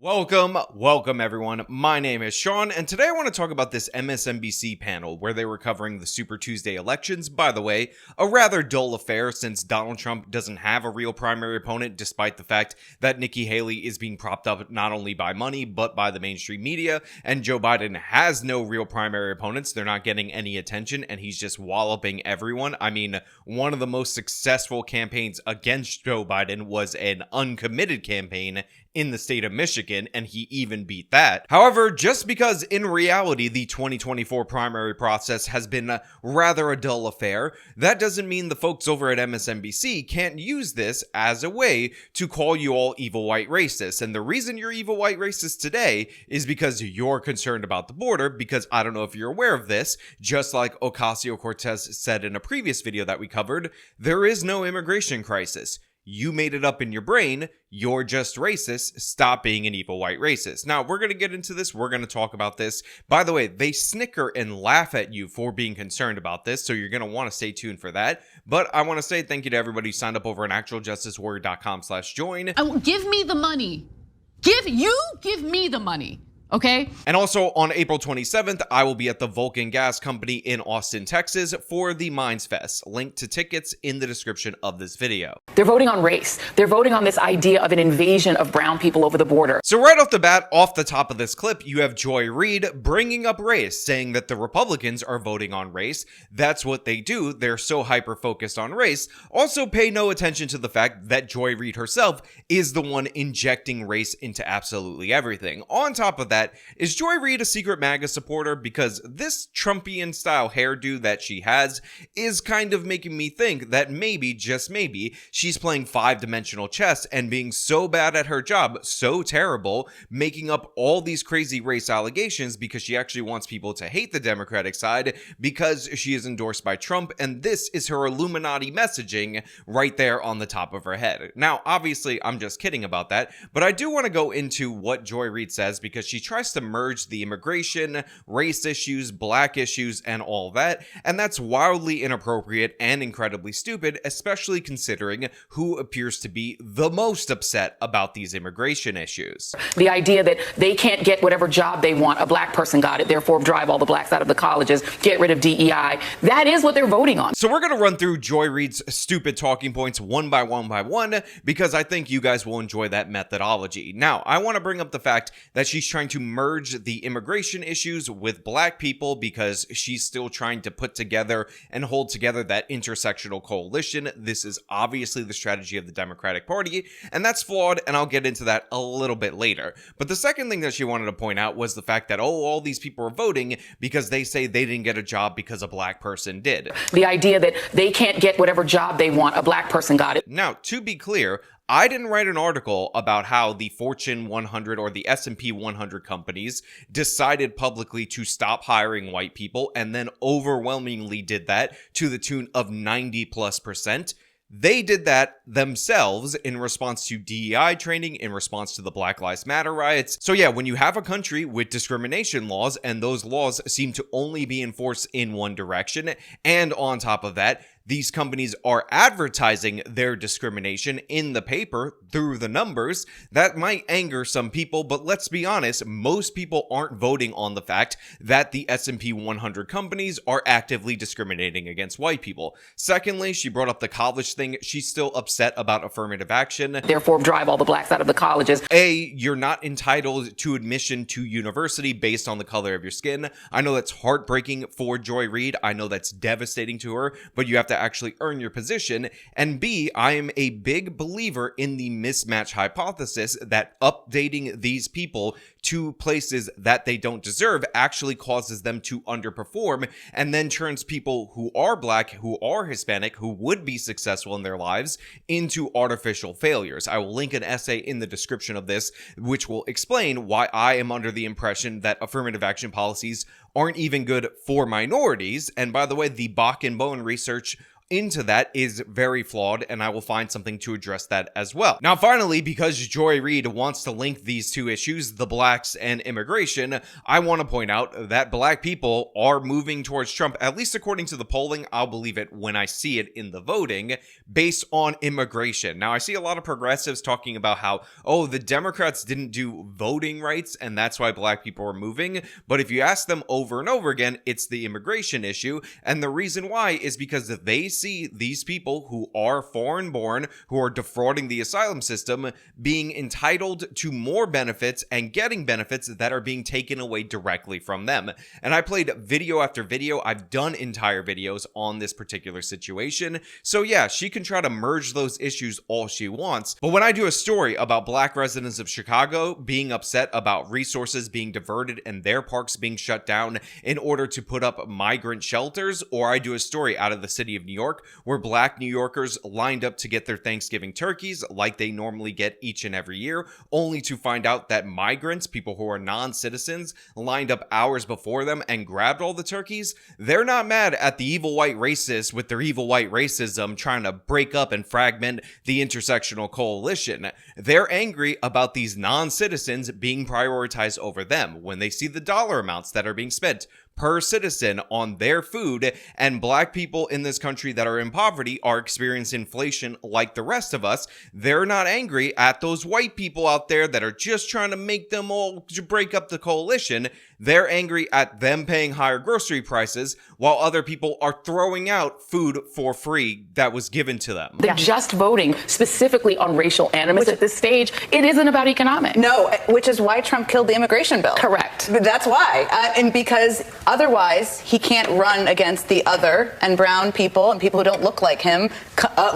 Welcome everyone. My name is Sean, and today I want to talk about this MSNBC panel where they were covering the Super Tuesday elections. By the way, a rather dull affair since Donald Trump doesn't have a real primary opponent, despite the fact that Nikki Haley is being propped up not only by money, but by the mainstream media, and Joe Biden has no real primary opponents. They're not getting any attention, and he's just walloping everyone. I mean, one of the most successful campaigns against Joe Biden was an uncommitted campaign in the state of Michigan, and he even beat that. However, just because in reality the 2024 primary process has been rather a dull affair, that doesn't mean the folks over at MSNBC can't use this as a way to call you all evil white racists. And the reason you're evil white racists today is because you're concerned about the border, because I don't know if you're aware of this, just like Ocasio-Cortez said in a previous video that we covered, there is no immigration crisis. You made it up in your brain. You're just racist. Stop being an evil white racist. Now, we're going to get into this. We're going to talk about this. By the way, they snicker and laugh at you for being concerned about this, so you're going to want to stay tuned for that. But I want to say thank you to everybody who signed up over at actualjusticewarrior.com/join. Give me the money. Give me the money. Okay. And also on April 27th, I will be at the Vulcan Gas Company in Austin, Texas for the Minds Fest. Link to tickets in the description of this video. They're voting on race. They're voting on this idea of an invasion of brown people over the border. So right off the bat, off the top of this clip, you have Joy Reid bringing up race, saying that the Republicans are voting on race. That's what they do. They're so hyper-focused on race. Also pay no attention to the fact that Joy Reid herself is the one injecting race into absolutely everything. On top of that, is Joy Reid a secret MAGA supporter? Because this Trumpian style hairdo that she has is kind of making me think that maybe, just maybe, she's playing five-dimensional chess and being so bad at her job, so terrible, making up all these crazy race allegations because she actually wants people to hate the Democratic side because she is endorsed by Trump, and this is her Illuminati messaging right there on the top of her head. Now, obviously, I'm just kidding about that, but I do want to go into what Joy Reid says because she tries to merge the immigration, race issues, black issues, and all that, and that's wildly inappropriate and incredibly stupid, especially considering who appears to be the most upset about these immigration issues. The idea that they can't get whatever job they want, a black person got it, therefore drive all the blacks out of the colleges, get rid of DEI, that is what they're voting on. So we're going to run through Joy Reid's stupid talking points one by one because I think you guys will enjoy that methodology. Now, I want to bring up the fact that she's trying to merge the immigration issues with black people because she's still trying to put together and hold together that intersectional coalition. This is obviously the strategy of the Democratic Party, and that's flawed, and I'll get into that a little bit later. But the second thing that she wanted to point out was the fact that, all these people are voting because they say they didn't get a job because a black person did. The idea that they can't get whatever job they want, a black person got it. Now, to be clear, I didn't write an article about how the Fortune 100 or the S&P 100 companies decided publicly to stop hiring white people and then overwhelmingly did that to the tune of 90+%. They did that themselves in response to DEI training, in response to the Black Lives Matter riots. So yeah, when you have a country with discrimination laws and those laws seem to only be enforced in one direction, and on top of that, these companies are advertising their discrimination in the paper through the numbers, that might anger some people, but let's be honest, most people aren't voting on the fact that the S&P 100 companies are actively discriminating against white people. Secondly, she brought up the college thing. She's still upset about affirmative action. Therefore, drive all the blacks out of the colleges. You're not entitled to admission to university based on the color of your skin. I know that's heartbreaking for Joy Reid. I know that's devastating to her, but you have to actually earn your position. And B, I am a big believer in the mismatch hypothesis that updating these people to places that they don't deserve actually causes them to underperform and then turns people who are black, who are Hispanic, who would be successful in their lives into artificial failures. I will link an essay in the description of this, which will explain why I am under the impression that affirmative action policies aren't even good for minorities. And by the way, the Bach and Bone research into that is very flawed, and I will find something to address that as well. Now, finally, because Joy Reid wants to link these two issues, the blacks and immigration, I want to point out that black people are moving towards Trump, at least according to the polling. I'll believe it when I see it in the voting, based on immigration. Now, I see a lot of progressives talking about how, oh, the Democrats didn't do voting rights, and that's why black people are moving. But if you ask them over and over again, it's the immigration issue. And the reason why is because they see these people who are foreign born, who are defrauding the asylum system, being entitled to more benefits and getting benefits that are being taken away directly from them. And I played video after video. I've done entire videos on this particular situation. So yeah, she can try to merge those issues all she wants. But when I do a story about black residents of Chicago being upset about resources being diverted and their parks being shut down in order to put up migrant shelters, or I do a story out of the city of New York where black New Yorkers lined up to get their Thanksgiving turkeys like they normally get each and every year, only to find out that migrants, people who are non-citizens, lined up hours before them and grabbed all the turkeys, they're not mad at the evil white racists with their evil white racism trying to break up and fragment the intersectional coalition. They're angry about these non-citizens being prioritized over them when they see the dollar amounts that are being spent per citizen on their food, and black people in this country that are in poverty are experiencing inflation like the rest of us. They're not angry at those white people out there that are just trying to make them all break up the coalition. They're angry at them paying higher grocery prices while other people are throwing out food for free that was given to them. The just voting specifically on racial animus at this stage, it isn't about economics. No, which is why Trump killed the immigration bill. Correct. That's why. And because otherwise he can't run against the other and brown people and people who don't look like him,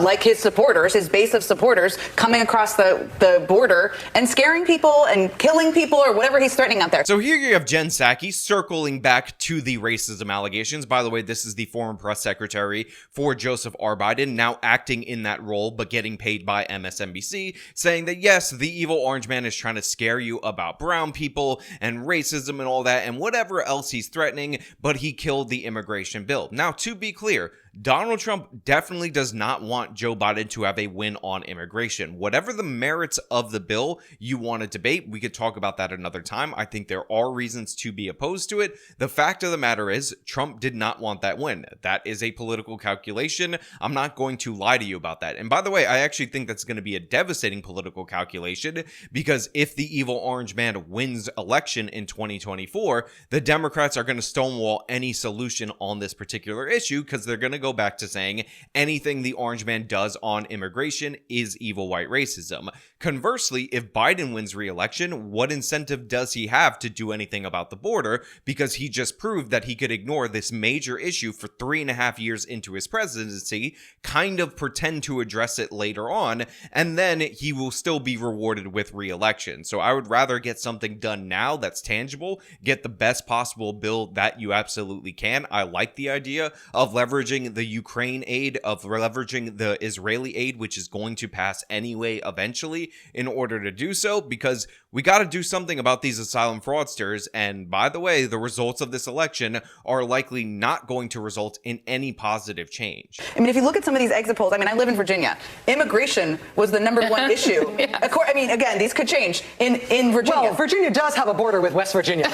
like his supporters, his base of supporters, coming across the border and scaring people and killing people or whatever he's threatening out there. So here you have Jen Psaki circling back to the racism allegations. By the way, this is the former press secretary for Joseph R. Biden, now acting in that role, but getting paid by MSNBC, saying that yes, the evil orange man is trying to scare you about brown people and racism and all that and whatever else he's threatening, but he killed the immigration bill. Now, to be clear, Donald Trump definitely does not want Joe Biden to have a win on immigration. Whatever the merits of the bill you want to debate, we could talk about that another time. I think there are reasons to be opposed to it. The fact of the matter is, Trump did not want that win. That is a political calculation. I'm not going to lie to you about that. And by the way, I actually think that's going to be a devastating political calculation, because if the evil orange man wins election in 2024, the Democrats are going to stonewall any solution on this particular issue, because they're going to go back to saying anything the orange man does on immigration is evil white racism. Conversely, if Biden wins re-election, what incentive does he have to do anything about the border? Because he just proved that he could ignore this major issue for 3.5 years into his presidency, kind of pretend to address it later on, and then he will still be rewarded with re-election. So I would rather get something done now that's tangible, get the best possible bill that you absolutely can. I like the idea of leveraging the Ukraine aid, of leveraging the Israeli aid, which is going to pass anyway eventually, in order to do so, because we got to do something about these asylum fraudsters. And by the way, the results of this election are likely not going to result in any positive change. I mean, if you look at some of these exit polls, I mean, I live in Virginia. Immigration was the number one issue. Yeah. I mean, again, these could change in Virginia. Well, Virginia does have a border with West Virginia.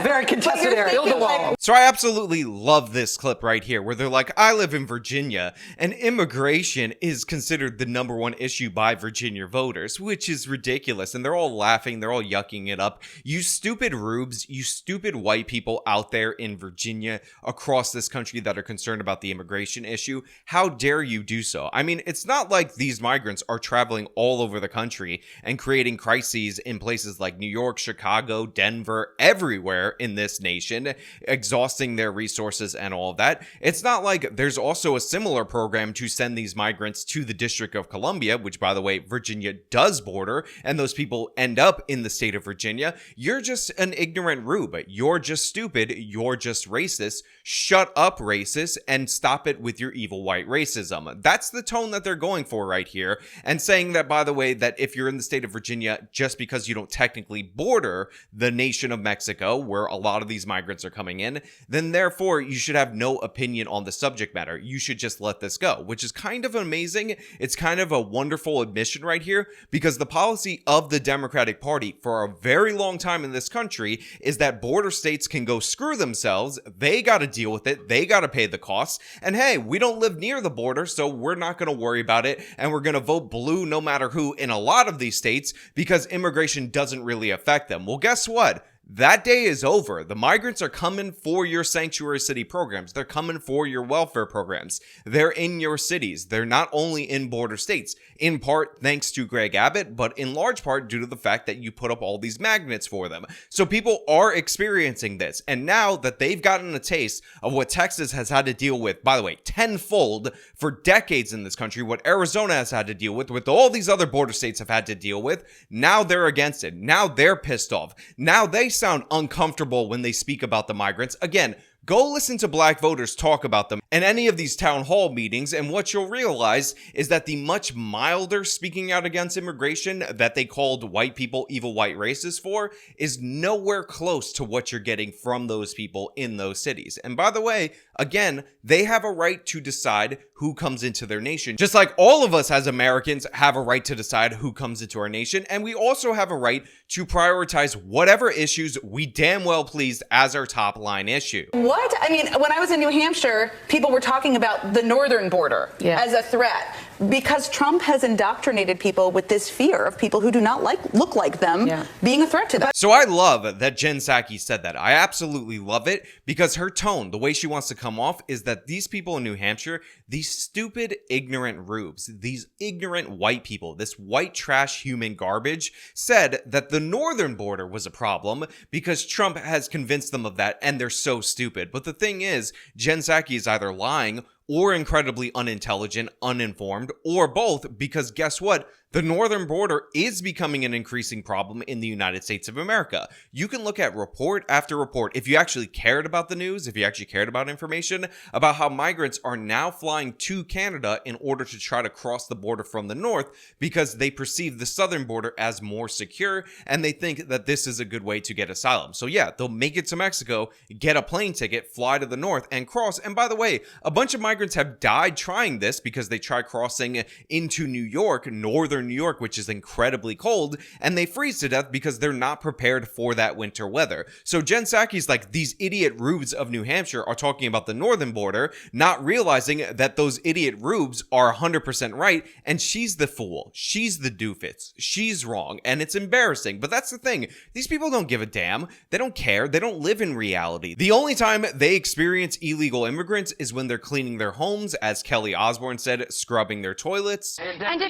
Very contested area. Build the wall. So I absolutely love this clip right here, where they're like, I live in Virginia, and immigration is considered the number one issue by Virginia voters, which is ridiculous. And they're all laughing, they're all yucking it up. You stupid rubes, you stupid white people out there in Virginia, across this country, that are concerned about the immigration issue, how dare you do so? I mean, it's not like these migrants are traveling all over the country and creating crises in places like New York, Chicago, Denver, everywhere in this nation, exhausting their resources and all of that. It's not like there's also a similar program to send these migrants to the District of Columbia, which, by the way, Virginia does border, and those people people end up in the state of Virginia, you're just an ignorant rube. You're just stupid. You're just racist. Shut up, racist, and stop it with your evil white racism. That's the tone that they're going for right here. And saying that, by the way, that if you're in the state of Virginia, just because you don't technically border the nation of Mexico, where a lot of these migrants are coming in, then therefore you should have no opinion on the subject matter. You should just let this go, which is kind of amazing. It's kind of a wonderful admission right here, because the policy of the Democratic Party for a very long time in this country is that border states can go screw themselves. They got to deal with it. They got to pay the costs. And hey, we don't live near the border, so we're not going to worry about it. And we're going to vote blue no matter who in a lot of these states because immigration doesn't really affect them. Well, guess what? That day is over. The migrants are coming for your sanctuary city programs. They're coming for your welfare programs. They're in your cities. They're not only in border states, in part thanks to Greg Abbott, but in large part due to the fact that you put up all these magnets for them. So people are experiencing this. And now that they've gotten a taste of what Texas has had to deal with, by the way, tenfold for decades in this country, what Arizona has had to deal with all these other border states have had to deal with, now they're against it. Now they're pissed off. Now they sound uncomfortable when they speak about the migrants. Again, go listen to black voters talk about them in any of these town hall meetings, and what you'll realize is that the much milder speaking out against immigration that they called white people evil white racists for is nowhere close to what you're getting from those people in those cities. And by the way, again, they have a right to decide who comes into their nation, just like all of us as Americans have a right to decide who comes into our nation, and we also have a right to prioritize whatever issues we damn well please as our top line issue. What? I mean, when I was in New Hampshire, people were talking about the northern border as a threat because Trump has indoctrinated people with this fear of people who do not look like them being a threat to them. So I love that Jen Psaki said that. I absolutely love it because her tone, the way she wants to come off is that these people in New Hampshire, these stupid, ignorant rubes, these ignorant white people, this white trash human garbage said that the northern border was a problem because Trump has convinced them of that and they're so stupid. But the thing is, Jen Psaki is either lying or incredibly unintelligent, uninformed, or both, because guess what? The northern border is becoming an increasing problem in the United States of America. You can look at report after report, if you actually cared about the news, if you actually cared about information, about how migrants are now flying to Canada in order to try to cross the border from the north because they perceive the southern border as more secure and they think that this is a good way to get asylum. So yeah, they'll make it to Mexico, get a plane ticket, fly to the north, and cross. And by the way, a bunch of migrants have died trying this because they try crossing into New York, northern New York, which is incredibly cold, and they freeze to death because they're not prepared for that winter weather. So Jen Psaki's like, these idiot rubes of New Hampshire are talking about the northern border, not realizing that those idiot rubes are 100% right, and she's the fool. She's the doofus. She's wrong, and it's embarrassing. But that's the thing. These people don't give a damn. They don't care. They don't live in reality. The only time they experience illegal immigrants is when they're cleaning their homes, as Kelly Osbourne said, scrubbing their toilets. And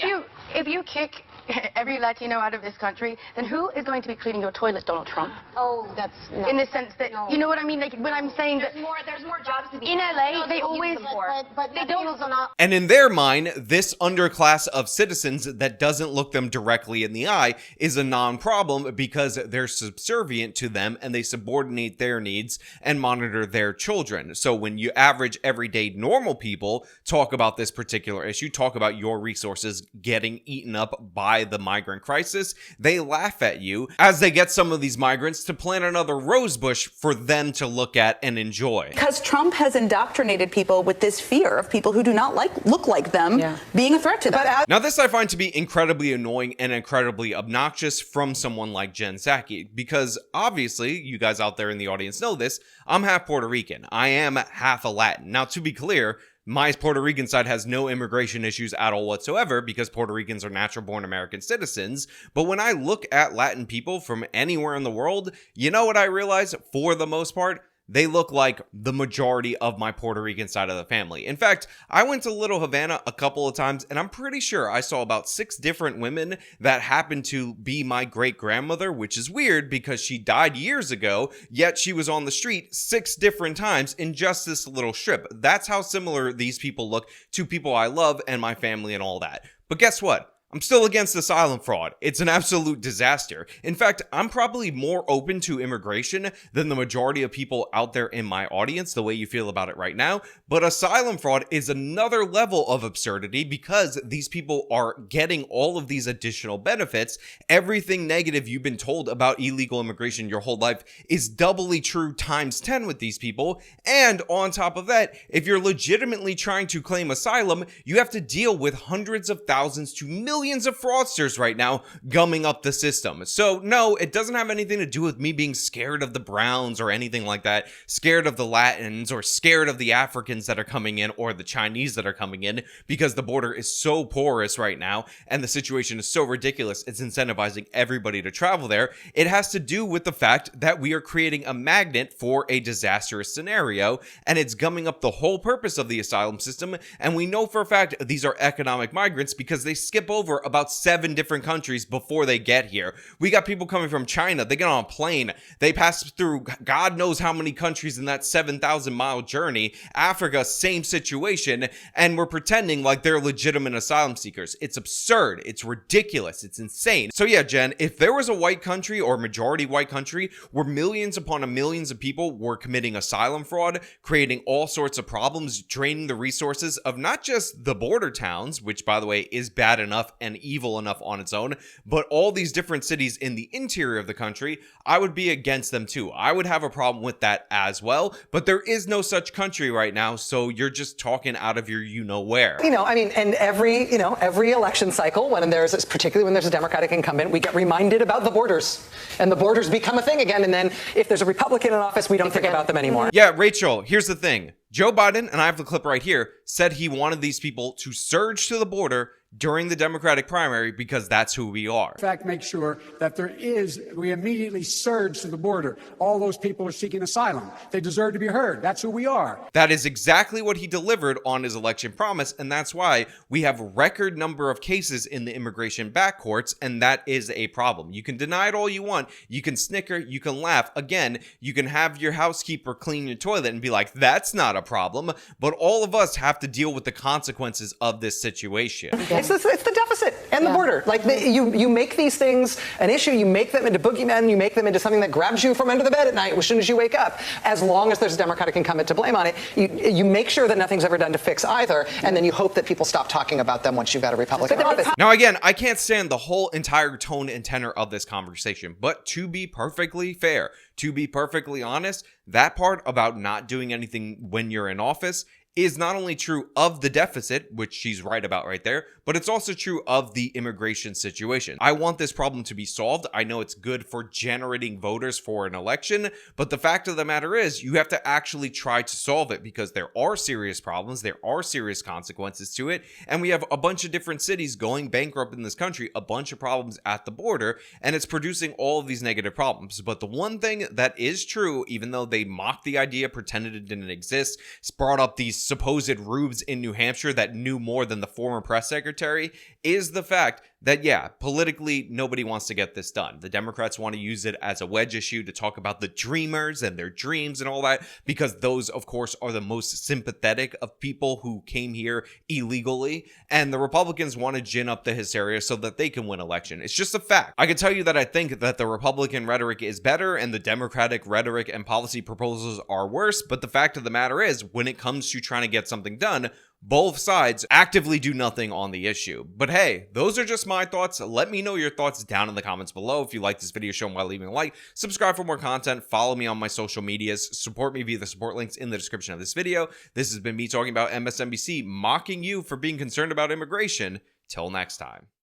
if you kick every Latino out of this country, then who is going to be cleaning your toilet, Donald Trump? Oh, that's in the sense that you know what I mean. Like when I'm saying there's more jobs to be in LA, they always but they don't. And in their mind, this underclass of citizens that doesn't look them directly in the eye is a non-problem because they're subservient to them and they subordinate their needs and monitor their children. So when you average everyday normal people talk about this particular issue, talk about your resources getting eaten up by the migrant crisis, they laugh at you as they get some of these migrants to plant another rose bush for them to look at and enjoy. Because Trump has indoctrinated people with this fear of people who do not look like them being a threat to them. Now this I find to be incredibly annoying and incredibly obnoxious from someone like Jen Psaki, because obviously, you guys out there in the audience know this, I'm half Puerto Rican. I am half a Latin. Now to be clear, my Puerto Rican side has no immigration issues at all whatsoever because Puerto Ricans are natural-born American citizens. But when I look at Latin people from anywhere in the world, you know what I realize? For the most part, they look like the majority of my Puerto Rican side of the family. In fact, I went to Little Havana a couple of times, and I'm pretty sure I saw about 6 different women that happened to be my great-grandmother, which is weird because she died years ago, yet she was on the street 6 different times in just this little strip. That's how similar these people look to people I love and my family and all that. But guess what? I'm still against asylum fraud. It's an absolute disaster. In fact, I'm probably more open to immigration than the majority of people out there in my audience, the way you feel about it right now. But asylum fraud is another level of absurdity because these people are getting all of these additional benefits. Everything negative you've been told about illegal immigration your whole life is doubly true times 10 with these people. And on top of that, if you're legitimately trying to claim asylum, you have to deal with hundreds of thousands to millions of fraudsters right now gumming up the system. So no, it doesn't have anything to do with me being scared of the Browns or anything like that, scared of the Latins or scared of the Africans that are coming in or the Chinese that are coming in, because the border is so porous right now and the situation is so ridiculous it's incentivizing everybody to travel there. It has to do with the fact that we are creating a magnet for a disastrous scenario, and it's gumming up the whole purpose of the asylum system. And we know for a fact these are economic migrants because they skip over about 7 different countries before they get here. We got people coming from China. They get on a plane. They pass through God knows how many countries in that 7,000-mile journey. Africa, same situation. And we're pretending like they're legitimate asylum seekers. It's absurd. It's ridiculous. It's insane. So yeah, Jen, if there was a white country or majority white country where millions upon millions of people were committing asylum fraud, creating all sorts of problems, draining the resources of not just the border towns, which by the way is bad enough and evil enough on its own, but all these different cities in the interior of the country, I would be against them too. I would have a problem with that as well, but there is no such country right now, so you're just talking out of your you-know-where. And every election cycle, particularly when there's a Democratic incumbent, we get reminded about the borders, and the borders become a thing again, and then if there's a Republican in office, we don't think about them anymore. Yeah, Rachel, here's the thing. Joe Biden, and I have the clip right here, said he wanted these people to surge to the border during the Democratic primary because that's who we are. In fact, make sure that we immediately surge to the border. All those people are seeking asylum. They deserve to be heard. That's who we are. That is exactly what he delivered on his election promise, and that's why we have a record number of cases in the immigration back courts, and that is a problem. You can deny it all you want. You can snicker, you can laugh. Again, you can have your housekeeper clean your toilet and be like, that's not a problem, but all of us have to deal with the consequences of this situation. It's the deficit and the border. You make these things an issue, you make them into boogeymen, you make them into something that grabs you from under the bed at night as soon as you wake up. As long as there's a Democratic incumbent to blame on it, you make sure that nothing's ever done to fix either, and then you hope that people stop talking about them once you've got a Republican office. Now again, I can't stand the whole entire tone and tenor of this conversation, but to be perfectly fair, to be perfectly honest, that part about not doing anything when you're in office is not only true of the deficit, which she's right about right there, but it's also true of the immigration situation. I want this problem to be solved. I know it's good for generating voters for an election, but the fact of the matter is you have to actually try to solve it because there are serious problems, there are serious consequences to it, and we have a bunch of different cities going bankrupt in this country, a bunch of problems at the border, and it's producing all of these negative problems. But the one thing that is true, even though they mocked the idea, pretended it didn't exist, brought up these supposed rubes in New Hampshire that knew more than the former press secretary, is the fact that, yeah, politically, nobody wants to get this done. The Democrats want to use it as a wedge issue to talk about the dreamers and their dreams and all that, because those, of course, are the most sympathetic of people who came here illegally. And the Republicans want to gin up the hysteria so that they can win election. It's just a fact. I can tell you that I think that the Republican rhetoric is better and the Democratic rhetoric and policy proposals are worse. But the fact of the matter is, when it comes to trying to get something done, both sides actively do nothing on the issue. But hey, those are just my thoughts. Let me know your thoughts down in the comments below. If you like this video, show them by leaving a like, subscribe for more content, follow me on my social medias, support me via the support links in the description of this video. This has been me talking about MSNBC, mocking you for being concerned about immigration. Till next time.